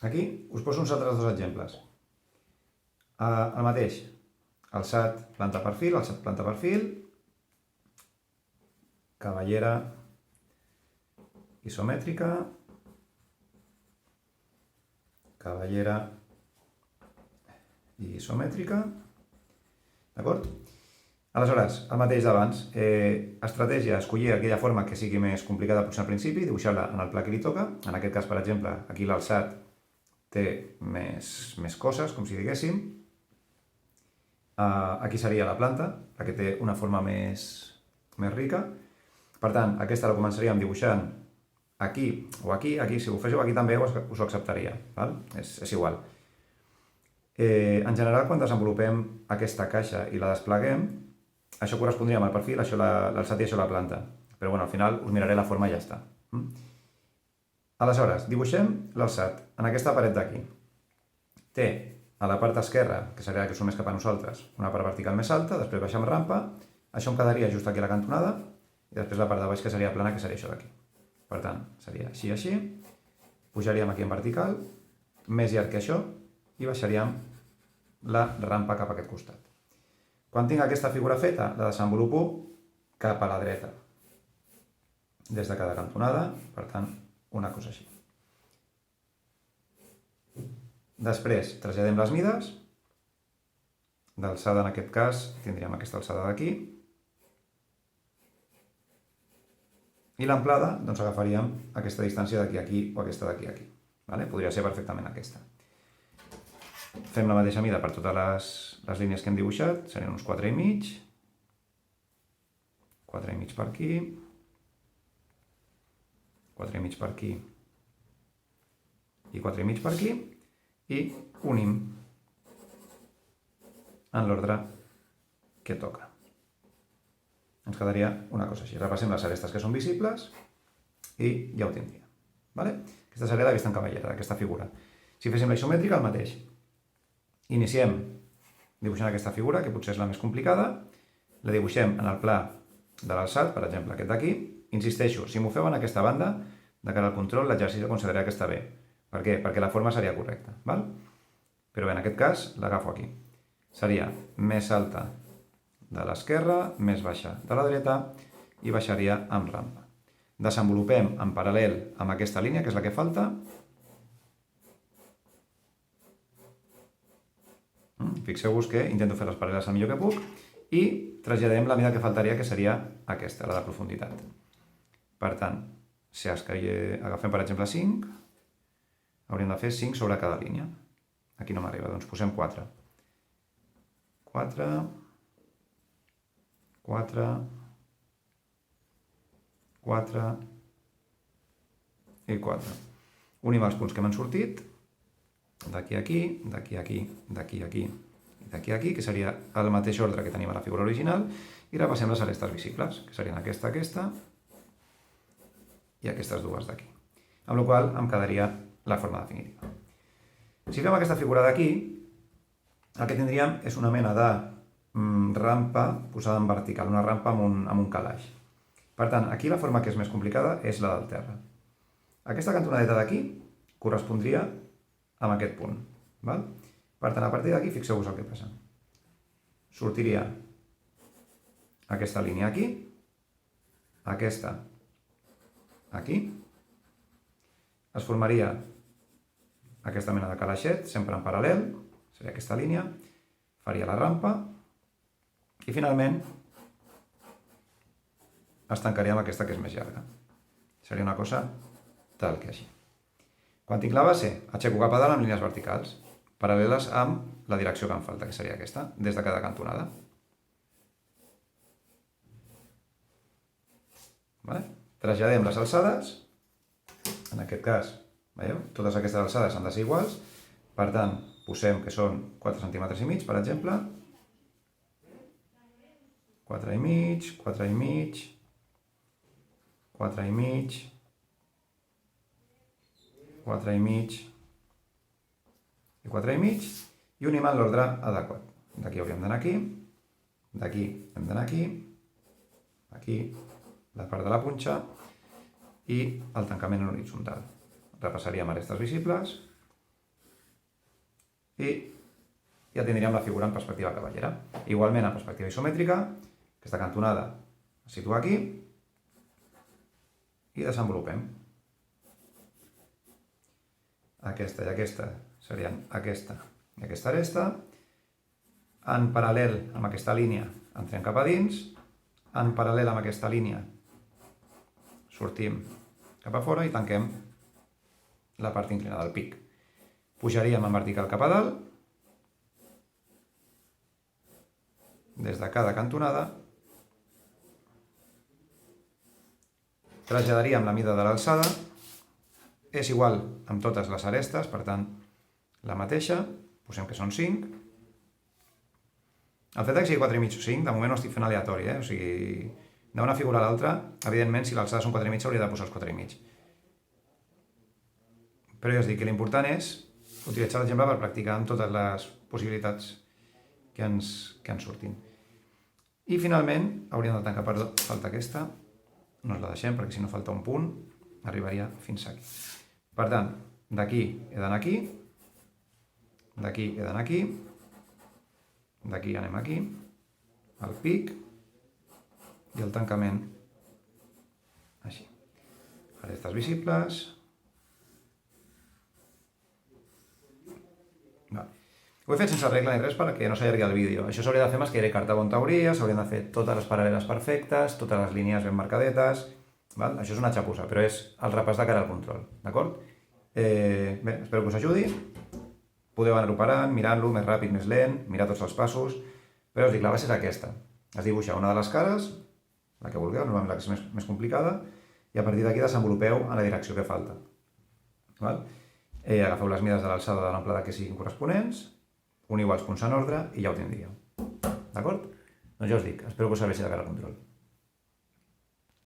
Aquí us poso uns altres dos exemples. El mateix, alçat, planta perfil, alçat, planta perfil, cabellera isomètrica, cabellera isomètrica, d'acord? Aleshores, el mateix d'abans, estratègia, escollir aquella forma que sigui més complicada potser al principi, dibuixar-la en el pla que li toca. En aquest cas, per exemple, aquí l'alçat té més coses, com si diguéssim. Aquí seria la planta, la que té una forma més rica. Per tant, aquesta la començaríem dibuixant aquí o aquí, si ho féssiu aquí també us ho acceptaria, val? És igual. En general, quan desenvolupem aquesta caixa i la despleguem, això correspondria amb el perfil, això l'alçat i això la planta. Però bueno, al final us miraré la forma i ja està. Aleshores, dibuixem l'alçat en aquesta paret d'aquí. Té a la part esquerra, que seria la que som més cap a nosaltres, una part vertical més alta, després baixem rampa, això em quedaria just aquí a la cantonada, i després la part de baix que seria plana, que seria això d'aquí. Per tant, seria així, pujaríem aquí en vertical, més llarg que això, i baixaríem la rampa cap a aquest costat. Quan tinc aquesta figura feta, la desenvolupo cap a la dreta, des de cada cantonada, per tant, una cosa així. Després, traslladem les mides. D'alçada, en aquest cas, tindríem aquesta alçada d'aquí. I l'amplada, doncs agafaríem aquesta distància d'aquí a aquí o aquesta d'aquí a aquí. Podria ser perfectament aquesta. Fem la mateixa mida per totes les línies que hem dibuixat, serien uns 4,5. 4,5 per aquí. 4,5 per aquí. I 4,5 per aquí. I unim en l'ordre que toca. Ens quedaria una cosa així. Repassem les arestes que són visibles i ja ho tindria. Aquesta seria la vista en cabellera d'aquesta figura. Si féssim la isomètrica, el mateix. Iniciem dibuixant aquesta figura, que potser és la més complicada. La dibuixem en el pla de l'alçat, per exemple, aquest d'aquí. Insisteixo, si m'ho feu en aquesta banda, de cara al control, l'exercici considerarà que està bé. Per què? Perquè la forma seria correcta. Però bé, en aquest cas, l'agafo aquí. Seria més alta de l'esquerra, més baixa de la dreta i baixaria amb rampa. Desenvolupem en paral·lel amb aquesta línia, que és la que falta. Fixeu-vos que intento fer les paral·leles el millor que puc i traslladem la mida que faltaria, que seria aquesta, la de profunditat. Per tant, si agafem per exemple 5, hauríem de fer 5 sobre cada línia. Aquí no m'arriba, doncs posem 4. 4, 4, 4 i 4. Unim els punts que m'han sortit, d'aquí a aquí, d'aquí a aquí, d'aquí a aquí i d'aquí a aquí, que seria el mateix ordre que tenim a la figura original, i repassem les arestes visibles, que serien aquesta i aquestes dues d'aquí. Amb la qual cosa em quedaria la forma definitiva. Si fem aquesta figura d'aquí, el que tindríem és una mena de rampa posada en vertical, una rampa amb un calaix. Per tant, aquí la forma que és més complicada és la del terra. Aquesta cantonadeta d'aquí correspondria amb aquest punt. Per tant, a partir d'aquí, fixeu-vos el que passa. Sortiria aquesta línia aquí, aquesta aquí, es formaria aquesta mena de calaixet, sempre en paral·lel, seria aquesta línia, faria la rampa i finalment es tancaria amb aquesta que és més llarga. Seria una cosa tal que així. Quan tinc la base, aixeco cap a dalt amb línies verticals, paral·leles amb la direcció que em falta, que seria aquesta, des de cada cantonada. Traslladem les alçades, en aquest cas, veieu? Totes aquestes alçades han de ser iguals, per tant, posem que són 4,5 cm, per exemple, 4,5, 4,5, 4,5, 4,5 i 4,5 i unim en l'ordre adequat. D'aquí hauríem d'anar aquí, d'aquí hem d'anar aquí, la part de la punxa i el tancament en horitzontal. Repassaríem arestes visibles, i ja tindríem la figura en perspectiva cavallera. Igualment, en perspectiva isomètrica, aquesta cantonada es situa aquí i desenvolupem. Aquesta i aquesta serien aquesta i aquesta aresta. En paral·lel amb aquesta línia entrem cap a dins, en paral·lel amb aquesta línia sortim cap a fora i tanquem la part inclinada del pic. Pujaríem en vertical cap a dalt, des de cada cantonada, traslladaríem la mida de l'alçada, és igual amb totes les arestes, per tant, la mateixa, posem que són 5. El fet que sigui 4,5 o 5, de moment no estic fent aleatori, o sigui, d'una figura a l'altra, evidentment, si l'alçada són 4,5 s'hauria de posar els 4,5. Però ja us dic que l'important és utilitzar l'exemple per practicar amb totes les possibilitats que ens surtin. I finalment hauríem de tancar, perdó, falta aquesta, no ens la deixem perquè si no falta un punt, arribaria fins aquí. Per tant, d'aquí he d'anar aquí, d'aquí he d'anar aquí, d'aquí anem aquí, al pic i el tancament així. Arestes visibles. Ho he fet sense regla ni res perquè no s'allargui el vídeo. Això s'hauria de fer més que carta on teoria, s'haurien de fer totes les paral·leles perfectes, totes les línies ben marcadetes. Val? Això és una xapussa, però és el repàs de cara al control. D'acord? Bé, espero que us ajudi. Podeu anar-ho parant, mirant-lo més ràpid, més lent, mirar tots els passos. Però us dic, la base és aquesta. Es dibuixa una de les cares, la que vulgueu, normalment la que és més complicada, i a partir d'aquí desenvolupeu en la direcció que falta. Val? Agafeu les mides de l'alçada de l'amplada que siguin corresponents, uniu els punts en ordre i ja ho tindríeu. D'acord? Doncs ja us dic, espero que us serveixi de cara al control.